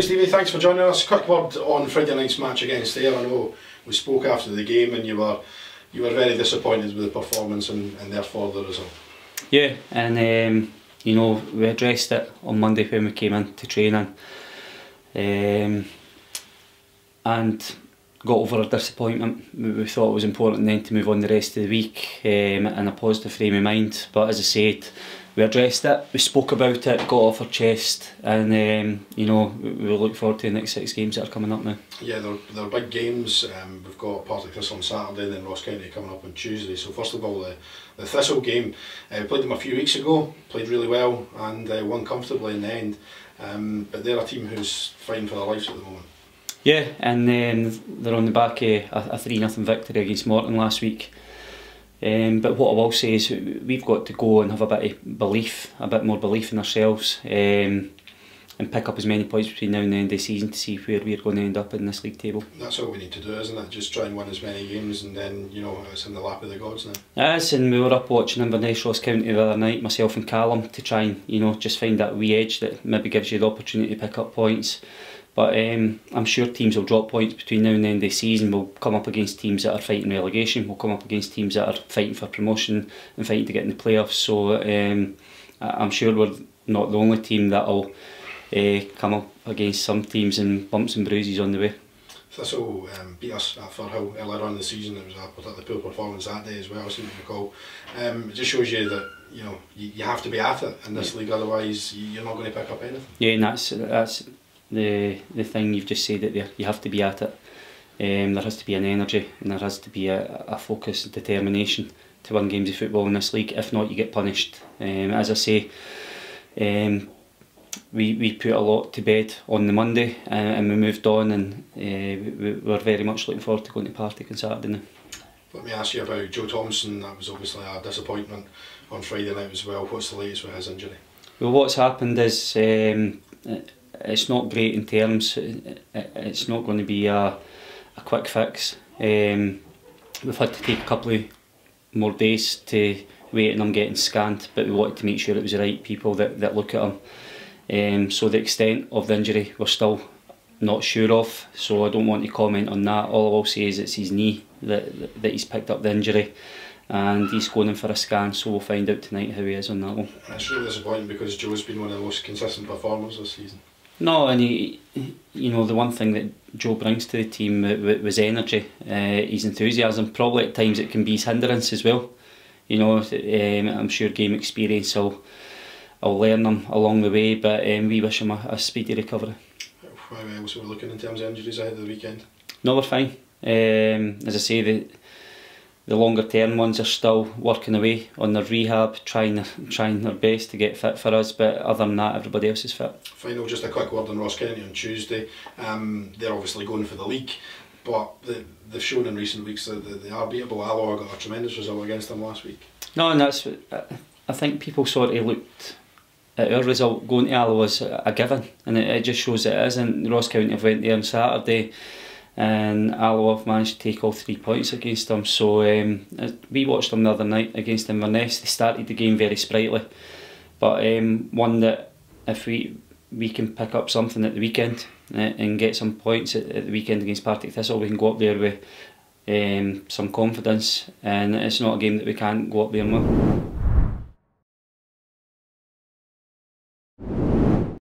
Hi Stevie, thanks for joining us. Quick word on Friday night's match against Ayr. I know we spoke after the game and you were very disappointed with the performance and therefore the result. Yeah, and you know, we addressed it on Monday when we came into training, and got over our disappointment. We thought it was important then to move on the rest of the week in a positive frame of mind. But as I said, we addressed it, we spoke about it, got off our chest, and you know, we look forward to the next 6 games that are coming up now. Yeah, they're big games. We've got Partick Thistle on Saturday and then Ross County coming up on Tuesday. So first of all, the Thistle game, we played them a few weeks ago, played really well and won comfortably in the end. But they're a team who's fighting for their lives at the moment. Yeah, and they're on the back of a 3-0 victory against Morton last week. But what I will say is we've got to go and have a bit of belief, a bit more belief in ourselves, and pick up as many points between now and the end of the season to see where we're going to end up in this league table. That's all we need to do, isn't it? Just try and win as many games and then, you know, it's in the lap of the gods now. Yes, and we were up watching Inverness Ross County the other night, myself and Callum, to try and, you know, just find that wee edge that maybe gives you the opportunity to pick up points. But I'm sure teams will drop points between now and the end of the season. We'll come up against teams that are fighting relegation, we'll come up against teams that are fighting for promotion and fighting to get in the playoffs. So I'm sure we're not the only team that will come up against some teams and bumps and bruises on the way. Thistle beat us at Firhill earlier on in the season. It was a particularly poor performance that day as well, I seem to recall. It just shows you that, you know, you have to be at it in this league, otherwise you're not going to pick up anything. Yeah, and that's the thing you've just said, that you have to be at it. There has to be an energy and there has to be a focus and determination to win games of football in this league. If not, you get punished. As I say, we put a lot to bed on the Monday and we moved on, and we're very much looking forward to going to Partick on Saturday now. Let me ask you about Joe Thompson. That was obviously a disappointment on Friday night as well. What's the latest with his injury? Well, what's happened is it's not great in terms. It's not going to be a quick fix. We've had to take a couple of more days to wait on him getting scanned, but we wanted to make sure it was the right people that look at him. So the extent of the injury we're still not sure of, so I don't want to comment on that. All I will say is it's his knee that he's picked up the injury, and he's going in for a scan, so we'll find out tonight how he is on that one. It's really disappointing because Joe's been one of the most consistent performers this season. No, and he, you know, the one thing that Joe brings to the team was energy, his enthusiasm. Probably at times it can be his hindrance as well. You know, I'm sure game experience will learn him along the way, but we wish him a speedy recovery. How else are we looking in terms of injuries ahead of the weekend? No, we're fine. As I say, the longer term ones are still working away on their rehab, trying their best to get fit for us, but other than that, everybody else is fit. Final, just a quick word on Ross County on Tuesday. They're obviously going for the league, but they've shown in recent weeks that they are beatable. Alloa got a tremendous result against them last week. No, and that's, I think people sort of looked at our result going to Alloa as a given, and it just shows it is. And Ross County have went there on Saturday, and Alloa have managed to take all 3 points against them. So we watched them the other night against Inverness. They started the game very sprightly, but one that if we can pick up something at the weekend and get some points at the weekend against Partick Thistle, we can go up there with some confidence, and it's not a game that we can't go up there and win.